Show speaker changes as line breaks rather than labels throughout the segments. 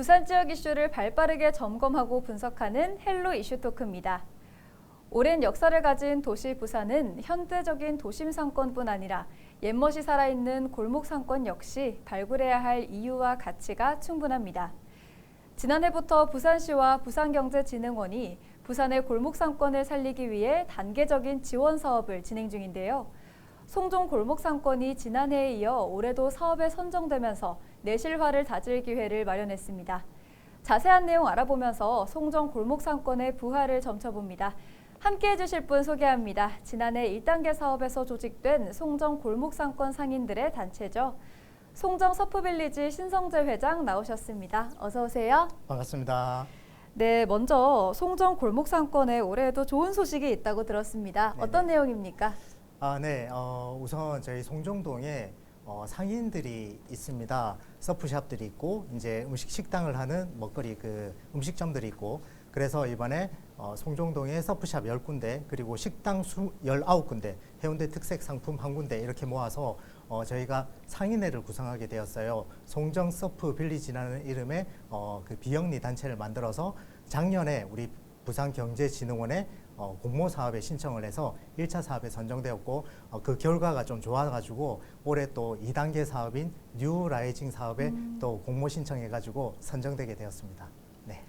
부산 지역 이슈를 발빠르게 점검하고 분석하는 헬로 이슈 토크입니다. 오랜 역사를 가진 도시 부산은 현대적인 도심 상권뿐 아니라 옛멋이 살아있는 골목 상권 역시 발굴해야 할 이유와 가치가 충분합니다. 지난해부터 부산시와 부산경제진흥원이 부산의 골목 상권을 살리기 위해 단계적인 지원 사업을 진행 중인데요. 송정 골목 상권이 지난해에 이어 올해도 사업에 선정되면서 내실화를 다질 기회를 마련했습니다. 자세한 내용 알아보면서 송정 골목 상권의 부활을 점쳐봅니다. 함께해 주실 분 소개합니다. 지난해 1단계 사업에서 조직된 송정 골목 상권 상인들의 단체죠. 송정 서프빌리지 신성재 회장 나오셨습니다. 어서 오세요.
반갑습니다.
네, 먼저 송정 골목 상권에 올해도 좋은 소식이 있다고 들었습니다.
네네.
어떤 내용입니까?
네. 우선 저희 송정동에 상인들이 있습니다. 서프샵들이 있고 이제 음식 식당을 하는 먹거리 음식점들이 있고 그래서 이번에 송정동에 서프샵 10군데 그리고 식당 19군데 해운대 특색 상품 1군데 이렇게 모아서 저희가 상인회를 구성하게 되었어요. 송정 서프 빌리지라는 이름의 그 비영리 단체를 만들어서 작년에 우리 부산경제진흥원에 공모 사업에 신청을 해서 1차 사업에 선정되었고 그 결과가 좀 좋아가지고 올해 또 2단계 사업인 뉴 라이징 사업에 또 공모 신청해가지고 선정되게 되었습니다. 네.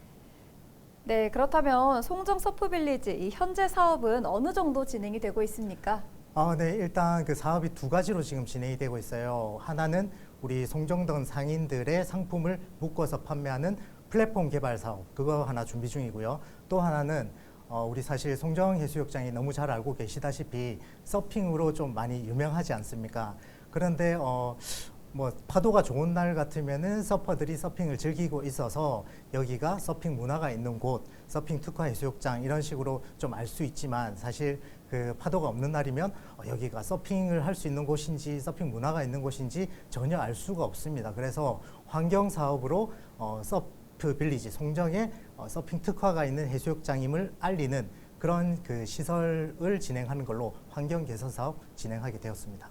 네, 그렇다면 송정 서프빌리지 이 현재 사업은 어느 정도 진행이 되고 있습니까?
네, 일단 그 사업이 두 가지로 지금 진행이 되고 있어요. 하나는 우리 송정동 상인들의 상품을 묶어서 판매하는 플랫폼 개발 사업, 그거 하나 준비 중이고요. 또 하나는 우리 사실 송정해수욕장이 너무 잘 알고 계시다시피 서핑으로 좀 많이 유명하지 않습니까? 그런데 뭐 파도가 좋은 날 같으면은 서퍼들이 서핑을 즐기고 있어서 여기가 서핑 문화가 있는 곳, 서핑 특화 해수욕장 이런 식으로 좀 알 수 있지만 사실 그 파도가 없는 날이면 여기가 서핑을 할 수 있는 곳인지 서핑 문화가 있는 곳인지 전혀 알 수가 없습니다. 그래서 환경 사업으로 서프 빌리지 송정에 서핑 특화가 있는 해수욕장임을 알리는 그런 그 시설을 진행하는 걸로 환경 개선 사업 진행하게 되었습니다.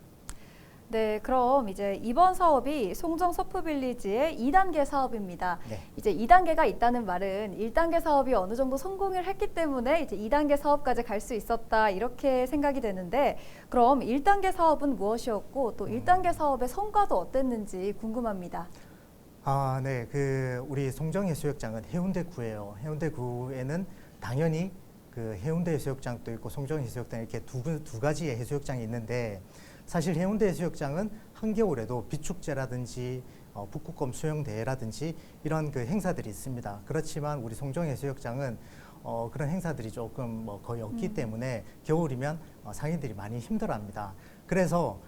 네, 그럼 이제 이번 사업이 송정 서프빌리지의 2단계 사업입니다.
네.
이제 2단계가 있다는 말은 1단계 사업이 어느 정도 성공을 했기 때문에 이제 2단계 사업까지 갈 수 있었다 이렇게 생각이 되는데 그럼 1단계 사업은 무엇이었고 또 1단계 사업의 성과도 어땠는지 궁금합니다.
네. 우리 송정해수욕장은 해운대구예요. 해운대구에는 당연히 그 해운대 해수욕장도 있고 송정해수욕장 이렇게 두 가지의 해수욕장이 있는데 사실 해운대 해수욕장은 한겨울에도 비축제라든지 북극곰 수영대회라든지 이런 그 행사들이 있습니다. 그렇지만 우리 송정해수욕장은 그런 행사들이 조금 거의 없기 때문에 겨울이면 상인들이 많이 힘들어합니다. 그래서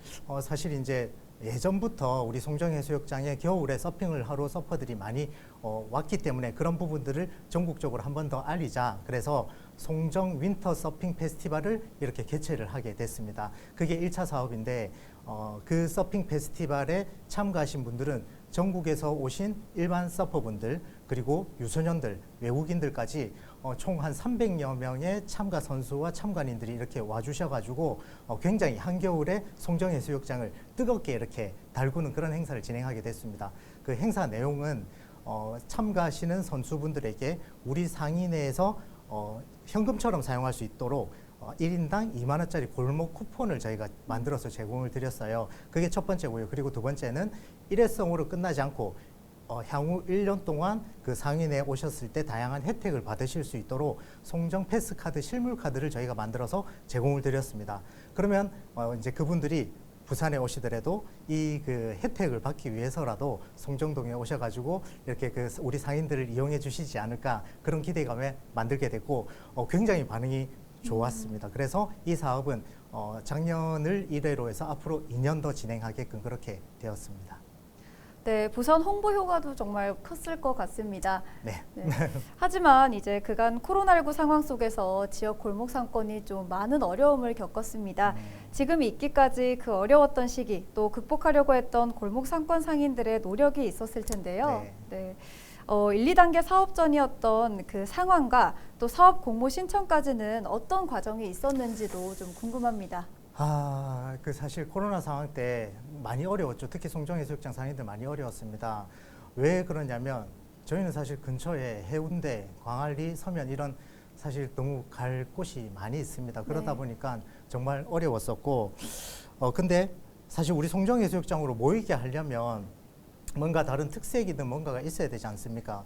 사실 이제 예전부터 우리 송정해수욕장에 겨울에 서핑을 하러 서퍼들이 많이 왔기 때문에 그런 부분들을 전국적으로 한 번 더 알리자. 그래서 송정 윈터 서핑 페스티벌을 이렇게 개최를 하게 됐습니다. 그게 1차 사업인데 그 서핑 페스티벌에 참가하신 분들은 전국에서 오신 일반 서퍼분들 그리고 유소년들, 외국인들까지 총 한 300여 명의 참가 선수와 참관인들이 이렇게 와주셔가지고 굉장히 한겨울에 송정해수욕장을 뜨겁게 이렇게 달구는 그런 행사를 진행하게 됐습니다. 그 행사 내용은 참가하시는 선수분들에게 우리 상인회에서 현금처럼 사용할 수 있도록 1인당 2만 원짜리 골목 쿠폰을 저희가 만들어서 제공을 드렸어요. 그게 첫 번째고요. 그리고 두 번째는 일회성으로 끝나지 않고 향후 1년 동안 그 상인회에 오셨을 때 다양한 혜택을 받으실 수 있도록 송정 패스카드 실물 카드를 저희가 만들어서 제공을 드렸습니다. 그러면 이제 그분들이 부산에 오시더라도 이 그 혜택을 받기 위해서라도 송정동에 오셔가지고 이렇게 우리 상인들을 이용해 주시지 않을까 그런 기대감에 만들게 됐고 굉장히 반응이 좋았습니다. 그래서 이 사업은 작년을 1회로 해서 앞으로 2년 더 진행하게끔 그렇게 되었습니다.
네, 부산 홍보 효과도 정말 컸을 것 같습니다.
네.
네. 하지만 이제 그간 코로나19 상황 속에서 지역 골목 상권이 좀 많은 어려움을 겪었습니다. 지금 있기까지 그 어려웠던 시기 또 극복하려고 했던 골목 상권 상인들의 노력이 있었을 텐데요. 네. 1, 2단계 사업 전이었던 그 상황과 또 사업 공모 신청까지는 어떤 과정이 있었는지도 좀 궁금합니다.
그 사실 코로나 상황 때 많이 어려웠죠. 특히 송정해수욕장 상인들 많이 어려웠습니다. 왜 그러냐면 저희는 사실 근처에 해운대, 광안리, 서면 이런 사실 너무 갈 곳이 많이 있습니다. 그러다
네.
보니까 정말 어려웠었고, 근데 사실 우리 송정해수욕장으로 모이게 하려면 뭔가 다른 특색이든 뭔가가 있어야 되지 않습니까?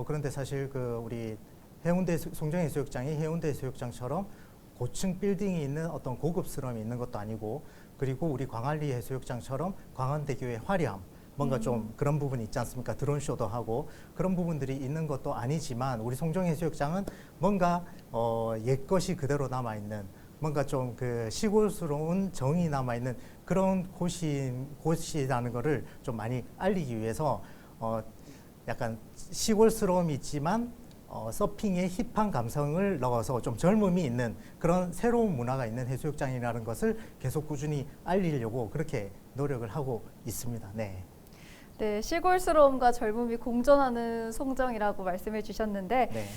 그런데 사실 그 우리 해운대 송정해수욕장이 해운대 해수욕장처럼 고층 빌딩이 있는 어떤 고급스러움이 있는 것도 아니고, 그리고 우리 광안리 해수욕장처럼 광안대교의 화려함, 뭔가 좀 그런 부분이 있지 않습니까? 드론쇼도 하고 그런 부분들이 있는 것도 아니지만, 우리 송정해수욕장은 뭔가 옛것이 그대로 남아 있는, 뭔가 좀 그 시골스러운 정이 남아 있는 그런 곳이라는 거를 좀 많이 알리기 위해서 약간 시골스러움이 있지만 서핑의 힙한 감성을 넣어서 좀 젊음이 있는 그런 새로운 문화가 있는 해수욕장이라는 것을 계속 꾸준히 알리려고 그렇게 노력을 하고 있습니다. 네.
네, 시골스러움과 젊음이 공존하는 송정이라고 말씀해 주셨는데
네.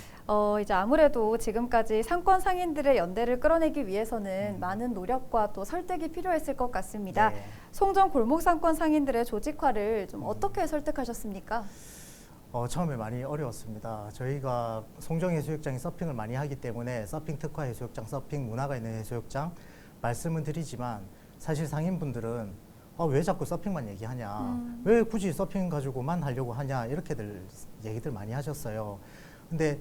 이제 아무래도 지금까지 상권 상인들의 연대를 끌어내기 위해서는 많은 노력과 또 설득이 필요했을 것 같습니다.
네.
송정 골목 상권 상인들의 조직화를 좀 어떻게 설득하셨습니까?
처음에 많이 어려웠습니다. 저희가 송정해수욕장이 서핑을 많이 하기 때문에 서핑 특화 해수욕장, 서핑 문화가 있는 해수욕장 말씀은 드리지만, 사실 상인분들은 왜 자꾸 서핑만 얘기하냐, 왜 굳이 서핑 가지고만 하려고 하냐, 이렇게들 얘기들 많이 하셨어요. 근데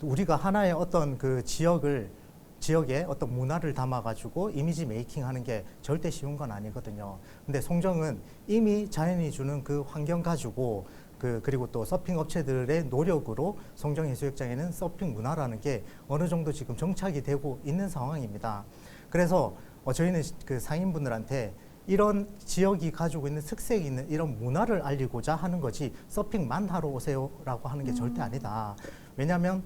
우리가 하나의 어떤 그 지역의 어떤 문화를 담아가지고 이미지 메이킹하는 게 절대 쉬운 건 아니거든요. 근데 송정은 이미 자연이 주는 그 환경 가지고 그리고 또 서핑 업체들의 노력으로 송정해수욕장에는 서핑 문화라는 게 어느 정도 지금 정착이 되고 있는 상황입니다. 그래서 저희는 그 상인분들한테 이런 지역이 가지고 있는 특색이 있는 이런 문화를 알리고자 하는 거지, 서핑만 하러 오세요라고 하는 게 절대 아니다. 왜냐하면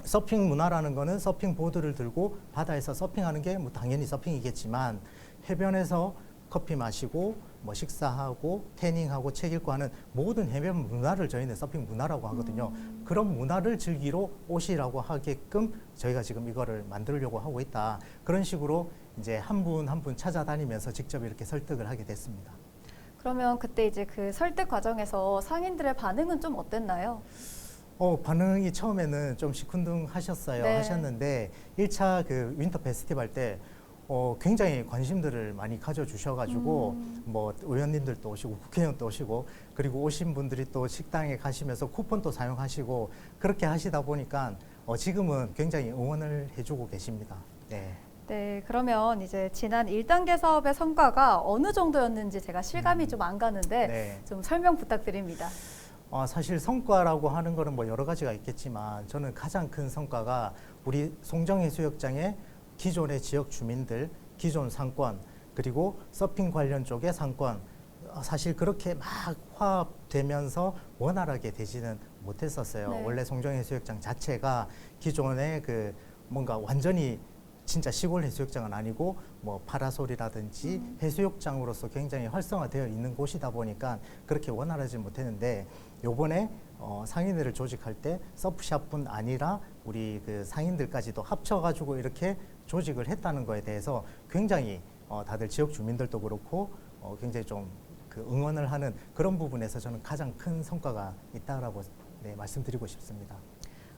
서핑 문화라는 거는 서핑 보드를 들고 바다에서 서핑하는 게 뭐 당연히 서핑이겠지만, 해변에서 커피 마시고 뭐 식사하고 태닝하고 책 읽고 하는 모든 해변 문화를 저희는 서핑 문화라고 하거든요. 그런 문화를 즐기러 오시라고 하게끔 저희가 지금 이거를 만들려고 하고 있다. 그런 식으로 이제 한 분 한 분 찾아다니면서 직접 이렇게 설득을 하게 됐습니다.
그러면 그때 이제 그 설득 과정에서 상인들의 반응은 좀 어땠나요?
반응이 처음에는 좀 시큰둥하셨어요.
네.
하셨는데 1차 그 윈터 페스티벌 때 굉장히 관심들을 많이 가져주셔가지고 뭐 의원님들도 오시고 국회의원도 오시고, 그리고 오신 분들이 또 식당에 가시면서 쿠폰도 사용하시고 그렇게 하시다 보니까 지금은 굉장히 응원을 해주고 계십니다. 네.
네, 그러면 이제 지난 1단계 사업의 성과가 어느 정도였는지 제가 실감이 좀 안 가는데
네.
좀 설명 부탁드립니다.
사실 성과라고 하는 거는 뭐 여러 가지가 있겠지만, 저는 가장 큰 성과가 우리 송정해수욕장의 기존의 지역 주민들, 기존 상권, 그리고 서핑 관련 쪽의 상권, 사실 그렇게 막 화합되면서 원활하게 되지는 못했었어요.
네.
원래 송정해수욕장 자체가 기존의 그 뭔가 완전히 진짜 시골 해수욕장은 아니고 뭐 파라솔이라든지 해수욕장으로서 굉장히 활성화되어 있는 곳이다 보니까 그렇게 원활하지 못했는데, 요번에 상인회를 조직할 때 서프샵뿐 아니라 우리 그 상인들까지도 합쳐가지고 이렇게 조직을 했다는 거에 대해서 굉장히 다들 지역 주민들도 그렇고 굉장히 좀 그 응원을 하는 그런 부분에서 저는 가장 큰 성과가 있다라고 말씀드리고 싶습니다.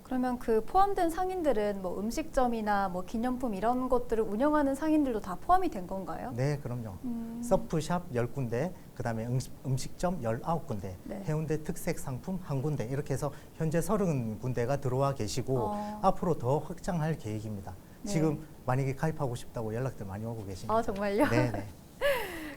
그러면 그 포함된 상인들은 뭐 음식점이나 뭐 기념품 이런 것들을 운영하는 상인들도 다 포함이 된 건가요?
네, 그럼요. 서프샵 10군데, 그다음에 음식점 19군데,
네.
해운대 특색 상품 1군데, 이렇게 해서 현재 30군데가 들어와 계시고 앞으로 더 확장할 계획입니다.
네.
지금 만약에 가입하고 싶다고 연락들 많이 오고 계십니다.
아, 정말요?
네, 네.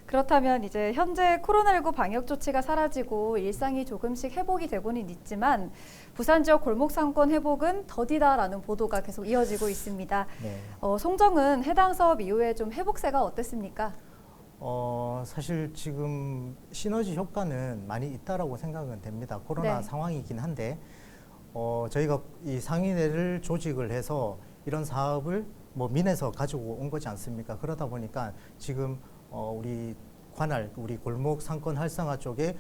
그렇다면 이제 현재 코로나19 방역 조치가 사라지고 일상이 조금씩 회복이 되고는 있지만 부산 지역 골목 상권 회복은 더디다라는 보도가 계속 이어지고 있습니다.
네.
송정은 해당 사업 이후에 좀 회복세가 어땠습니까?
사실 지금 시너지 효과는 많이 있다라고 생각은 됩니다. 코로나
네.
상황이긴 한데, 저희가 이 상인회를 조직을 해서 이런 사업을 뭐 민에서 가지고 온 거지 않습니까? 그러다 보니까 지금 우리 관할, 우리 골목 상권 활성화 쪽에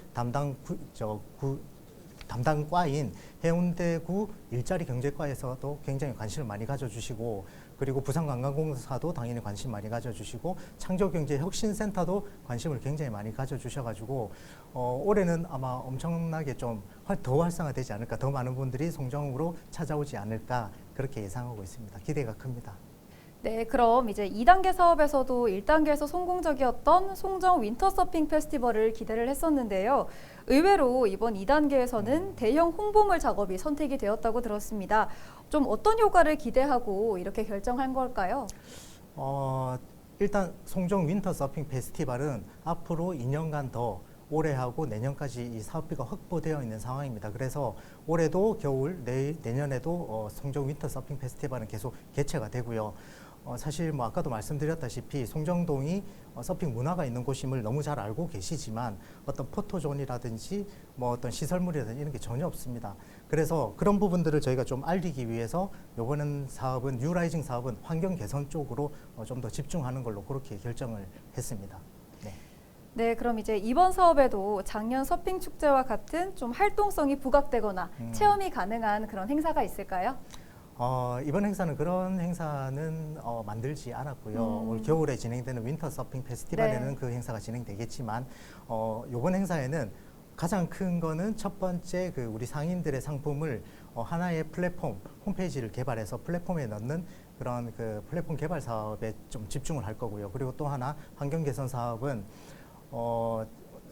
담당과인 해운대구 일자리 경제과에서도 굉장히 관심을 많이 가져주시고, 그리고 부산관광공사도 당연히 관심 많이 가져주시고 창조경제혁신센터도 관심을 굉장히 많이 가져주셔가지고 올해는 아마 엄청나게 좀 더 활성화되지 않을까, 더 많은 분들이 송정으로 찾아오지 않을까 그렇게 예상하고 있습니다. 기대가 큽니다.
네, 그럼 이제 2단계 사업에서도 1단계에서 성공적이었던 송정 윈터서핑 페스티벌을 기대를 했었는데요. 의외로 이번 2단계에서는 대형 홍보물 작업이 선택이 되었다고 들었습니다. 좀 어떤 효과를 기대하고 이렇게 결정한 걸까요?
일단 송정 윈터서핑 페스티벌은 앞으로 2년간 더 올해 하고 내년까지 이 사업비가 확보되어 있는 상황입니다. 그래서 올해도 겨울, 내년에도 송정 윈터서핑 페스티벌은 계속 개최가 되고요. 사실 뭐 아까도 말씀드렸다시피 송정동이 서핑 문화가 있는 곳임을 너무 잘 알고 계시지만 어떤 포토존이라든지 뭐 어떤 시설물이라든지 이런 게 전혀 없습니다. 그래서 그런 부분들을 저희가 좀 알리기 위해서 이번 사업은 뉴라이징 사업은 환경 개선 쪽으로 좀 더 집중하는 걸로 그렇게 결정을 했습니다. 네.
네, 그럼 이제 이번 사업에도 작년 서핑 축제와 같은 좀 활동성이 부각되거나 체험이 가능한 그런 행사가 있을까요?
이번 행사는 그런 행사는 만들지 않았고요. 올 겨울에 진행되는 윈터 서핑 페스티벌에는
네.
그 행사가 진행되겠지만 이번 행사에는 가장 큰 거는 첫 번째 그 우리 상인들의 상품을 하나의 플랫폼 홈페이지를 개발해서 플랫폼에 넣는 그런 그 플랫폼 개발 사업에 좀 집중을 할 거고요. 그리고 또 하나 환경 개선 사업은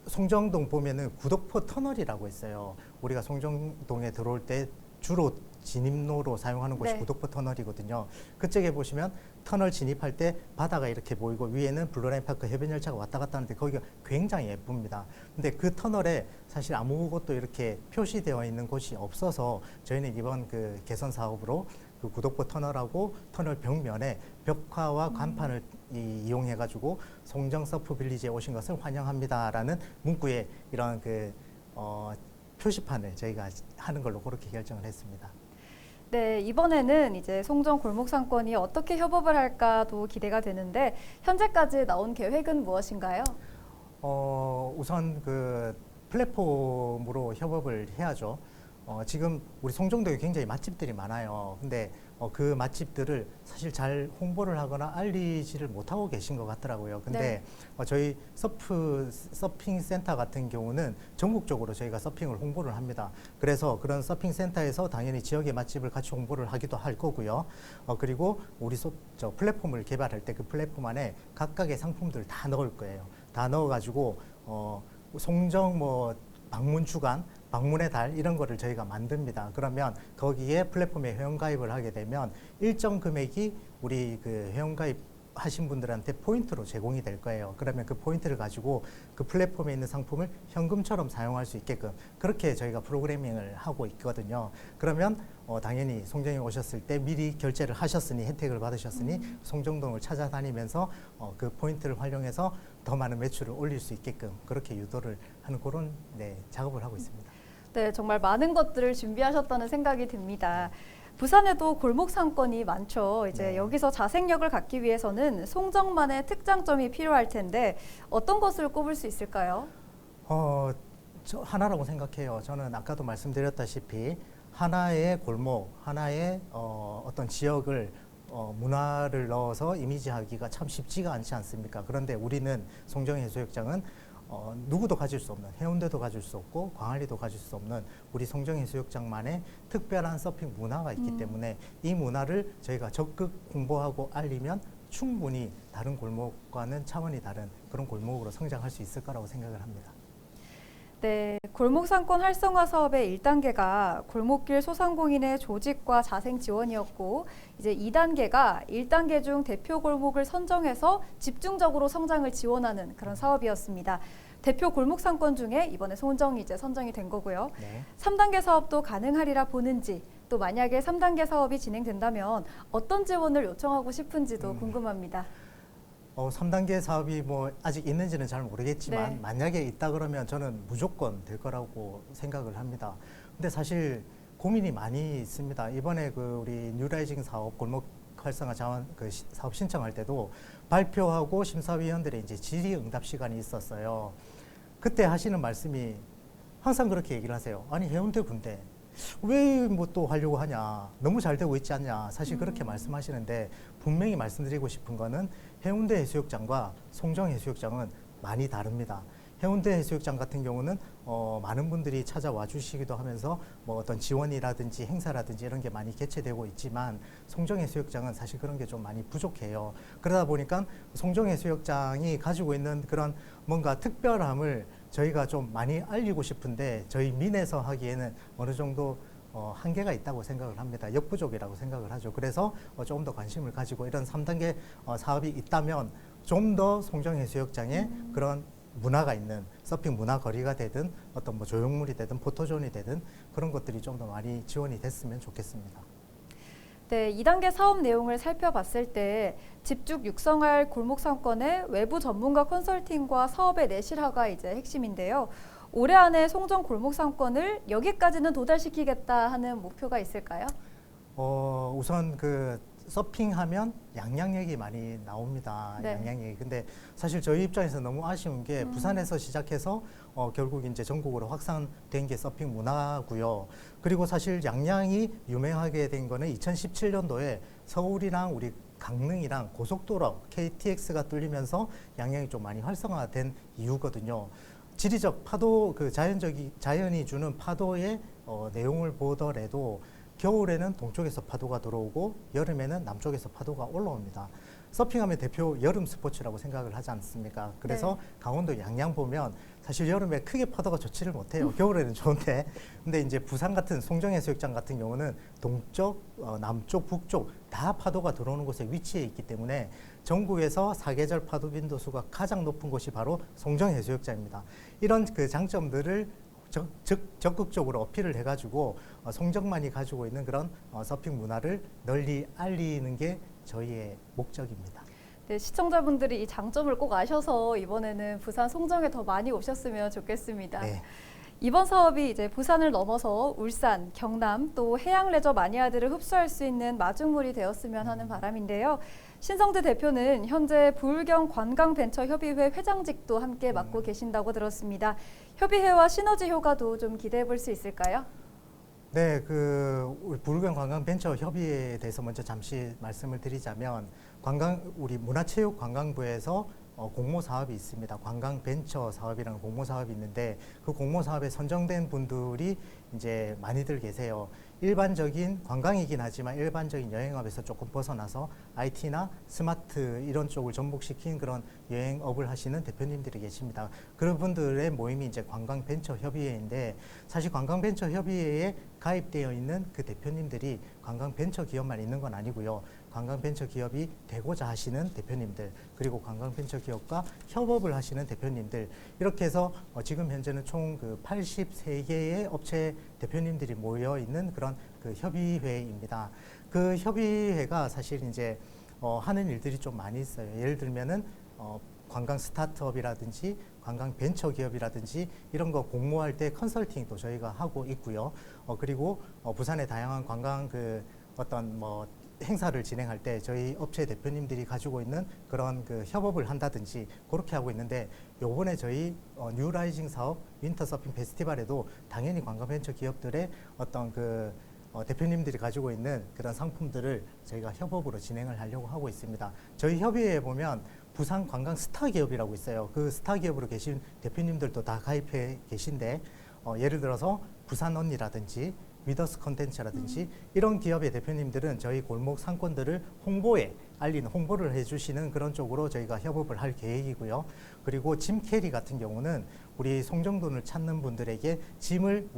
송정동 보면은 구독포 터널이라고 있어요. 우리가 송정동에 들어올 때 주로 진입로로 사용하는 곳이
네.
구독포 터널이거든요. 그쪽에 보시면 터널 진입할 때 바다가 이렇게 보이고 위에는 블루라인 파크 해변 열차가 왔다 갔다 하는데 거기가 굉장히 예쁩니다. 근데 그 터널에 사실 아무것도 이렇게 표시되어 있는 곳이 없어서 저희는 이번 그 개선 사업으로 그 구독포 터널하고 터널 벽면에 벽화와 간판을 이용해 가지고 송정 서프 빌리지에 오신 것을 환영합니다라는 문구에 이런 그 표시판을 저희가 하는 걸로 그렇게 결정을 했습니다.
네, 이번에는 이제 송정 골목 상권이 어떻게 협업을 할까도 기대가 되는데 현재까지 나온 계획은 무엇인가요?
우선 그 플랫폼으로 협업을 해야죠. 지금 우리 송정동에 굉장히 맛집들이 많아요. 근데 그 맛집들을 사실 잘 홍보를 하거나 알리지를 못하고 계신 것 같더라고요. 근데 저희 서핑 센터 같은 경우는 전국적으로 저희가 서핑을 홍보를 합니다. 그래서 그런 서핑 센터에서 당연히 지역의 맛집을 같이 홍보를 하기도 할 거고요. 그리고 우리 저 플랫폼을 개발할 때 그 플랫폼 안에 각각의 상품들을 다 넣을 거예요. 다 넣어가지고 송정 뭐 방문 주간, 방문의 달 이런 거를 저희가 만듭니다. 그러면 거기에 플랫폼에 회원가입을 하게 되면 일정 금액이 우리 그 회원가입 하신 분들한테 포인트로 제공이 될 거예요. 그러면 그 포인트를 가지고 그 플랫폼에 있는 상품을 현금처럼 사용할 수 있게끔 그렇게 저희가 프로그래밍을 하고 있거든요. 그러면 당연히 송정에 오셨을 때 미리 결제를 하셨으니 혜택을 받으셨으니 송정동을 찾아다니면서 그 포인트를 활용해서 더 많은 매출을 올릴 수 있게끔 그렇게 유도를 하는 그런 작업을 하고 있습니다.
네, 정말 많은 것들을 준비하셨다는 생각이 듭니다. 부산에도 골목 상권이 많죠. 이제
네.
여기서 자생력을 갖기 위해서는 송정만의 특장점이 필요할 텐데 어떤 것을 꼽을 수 있을까요?
저 하나라고 생각해요. 저는 아까도 말씀드렸다시피 하나의 골목, 하나의 어떤 지역을 문화를 넣어서 이미지하기가 참 쉽지가 않지 않습니까? 그런데 우리는 송정해수욕장은 누구도 가질 수 없는, 해운대도 가질 수 없고 광안리도 가질 수 없는 우리 송정해수욕장만의 특별한 서핑 문화가 있기 때문에 이 문화를 저희가 적극 홍보하고 알리면 충분히 다른 골목과는 차원이 다른 그런 골목으로 성장할 수 있을 거라고 생각을 합니다.
네, 골목 상권 활성화 사업의 1단계가 골목길 소상공인의 조직과 자생 지원이었고 이제 2단계가 1단계 중 대표 골목을 선정해서 집중적으로 성장을 지원하는 그런 사업이었습니다. 대표 골목 상권 중에 이번에 송정이 이제 선정이 된 거고요.
네.
3단계 사업도 가능하리라 보는지 또 만약에 3단계 사업이 진행된다면 어떤 지원을 요청하고 싶은지도 궁금합니다.
3단계 사업이 뭐 아직 있는지는 잘 모르겠지만
네.
만약에 있다 그러면 저는 무조건 될 거라고 생각을 합니다. 근데 사실 고민이 많이 있습니다. 이번에 그 우리 뉴라이징 사업 골목 활성화 자원 그 사업 신청할 때도 발표하고 심사위원들의 이제 질의응답 시간이 있었어요. 그때 하시는 말씀이 항상 그렇게 얘기를 하세요. 아니 해운대 군대 왜 뭐 또 하려고 하냐, 너무 잘 되고 있지 않냐, 사실 그렇게 말씀하시는데 분명히 말씀드리고 싶은 거는 해운대 해수욕장과 송정 해수욕장은 많이 다릅니다. 해운대 해수욕장 같은 경우는 많은 분들이 찾아와 주시기도 하면서 뭐 어떤 지원이라든지 행사라든지 이런 게 많이 개최되고 있지만 송정 해수욕장은 사실 그런 게 좀 많이 부족해요. 그러다 보니까 송정 해수욕장이 가지고 있는 그런 뭔가 특별함을 저희가 좀 많이 알리고 싶은데 저희 민에서 하기에는 어느 정도 한계가 있다고 생각을 합니다. 역부족이라고 생각을 하죠. 그래서 조금 더 관심을 가지고 이런 3단계 사업이 있다면 좀 더 송정 해수욕장에 그런 문화가 있는 서핑 문화 거리가 되든 어떤 뭐 조형물이 되든 포토존이 되든 그런 것들이 좀 더 많이 지원이 됐으면 좋겠습니다.
네, 2단계 사업 내용을 살펴봤을 때 집중 육성할 골목 상권의 외부 전문가 컨설팅과 사업의 내실화가 이제 핵심인데요. 올해 안에 송정 골목 상권을 여기까지는 도달시키겠다 하는 목표가 있을까요?
우선 그 서핑하면 양양 얘기 많이 나옵니다.
네.
양양 얘기. 근데 사실 저희 입장에서 너무 아쉬운 게 부산에서 시작해서 결국 이제 전국으로 확산된 게 서핑 문화고요. 그리고 사실 양양이 유명하게 된 거는 2017년도에 서울이랑 우리 강릉이랑 고속도로 KTX가 뚫리면서 양양이 좀 많이 활성화된 이유거든요. 지리적 파도, 그 자연이 주는 파도의 내용을 보더라도 겨울에는 동쪽에서 파도가 들어오고 여름에는 남쪽에서 파도가 올라옵니다. 서핑하면 대표 여름 스포츠라고 생각을 하지 않습니까? 그래서
네.
강원도 양양 보면 사실 여름에 크게 파도가 좋지를 못해요. 겨울에는 좋은데. 근데 이제 부산 같은 송정해수욕장 같은 경우는 동쪽, 남쪽, 북쪽 다 파도가 들어오는 곳에 위치해 있기 때문에 전국에서 사계절 파도 빈도수가 가장 높은 곳이 바로 송정해수욕장입니다. 이런 그 장점들을 적극적으로 어필을 해가지고 송정만이 가지고 있는 그런 서핑 문화를 널리 알리는 게 저희의 목적입니다.
네, 시청자분들이 이 장점을 꼭 아셔서 이번에는 부산 송정에 더 많이 오셨으면 좋겠습니다.
네.
이번 사업이 이제 부산을 넘어서 울산, 경남 또 해양 레저 마니아들을 흡수할 수 있는 마중물이 되었으면 하는 바람인데요. 신성대 대표는 현재 부울경 관광벤처협의회 회장직도 함께 맡고 계신다고 들었습니다. 협의회와 시너지 효과도 좀 기대해 볼 수 있을까요?
네, 우리 부울경 관광벤처협의회에 대해서 먼저 잠시 말씀을 드리자면 우리 문화체육관광부에서 공모 사업이 있습니다. 관광벤처 사업이라는 공모 사업이 있는데 그 공모 사업에 선정된 분들이 이제 많이들 계세요. 일반적인 관광이긴 하지만 일반적인 여행업에서 조금 벗어나서 IT나 스마트 이런 쪽을 접목시킨 그런 여행업을 하시는 대표님들이 계십니다. 그런 분들의 모임이 이제 관광벤처협의회인데 사실 관광벤처협의회에 가입되어 있는 그 대표님들이 관광벤처기업만 있는 건 아니고요. 관광벤처기업이 되고자 하시는 대표님들 그리고 관광벤처기업과 협업을 하시는 대표님들 이렇게 해서 지금 현재는 총 그 83개의 업체 대표님들이 모여 있는 그런 그 협의회입니다. 그 협의회가 사실 이제 하는 일들이 좀 많이 있어요. 예를 들면은 관광 스타트업이라든지 관광 벤처 기업이라든지 이런 거 공모할 때 컨설팅도 저희가 하고 있고요. 그리고 부산의 다양한 관광 어떤 뭐 행사를 진행할 때 저희 업체 대표님들이 가지고 있는 그런 그 협업을 한다든지 그렇게 하고 있는데 요번에 저희 뉴라이징 사업 윈터 서핑 페스티벌에도 당연히 관광벤처 기업들의 어떤 대표님들이 가지고 있는 그런 상품들을 저희가 협업으로 진행을 하려고 하고 있습니다. 저희 협의회에 보면 부산 관광 스타 기업이라고 있어요. 그 스타 기업으로 계신 대표님들도 다 가입해 계신데 예를 들어서 부산 언니라든지 위더스 컨텐츠라든지 이런 기업의 대표님들은 저희 골목 상권들을 홍보를 해주시는 그런 쪽으로 저희가 협업을 할 계획이고요. 그리고 짐 캐리 같은 경우는 우리 송정돈을 찾는 분들에게 짐을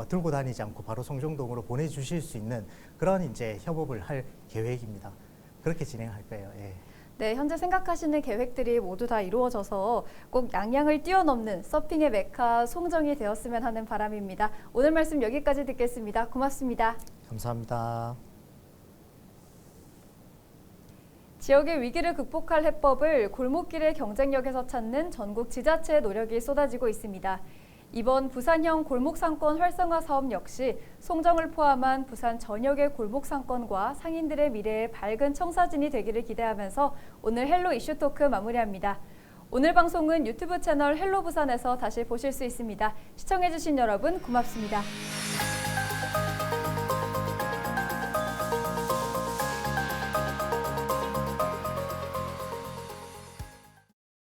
들고 다니지 않고 바로 송정동으로 보내주실 수 있는 그런 이제 협업을 할 계획입니다. 그렇게 진행할 거예요. 예.
네, 현재 생각하시는 계획들이 모두 다 이루어져서 꼭 양양을 뛰어넘는 서핑의 메카 송정이 되었으면 하는 바람입니다. 오늘 말씀 여기까지 듣겠습니다. 고맙습니다.
감사합니다.
지역의 위기를 극복할 해법을 골목길의 경쟁력에서 찾는 전국 지자체의 노력이 쏟아지고 있습니다. 이번 부산형 골목상권 활성화 사업 역시 송정을 포함한 부산 전역의 골목상권과 상인들의 미래에 밝은 청사진이 되기를 기대하면서 오늘 헬로 이슈 토크 마무리합니다. 오늘 방송은 유튜브 채널 헬로 부산에서 다시 보실 수 있습니다. 시청해주신 여러분 고맙습니다.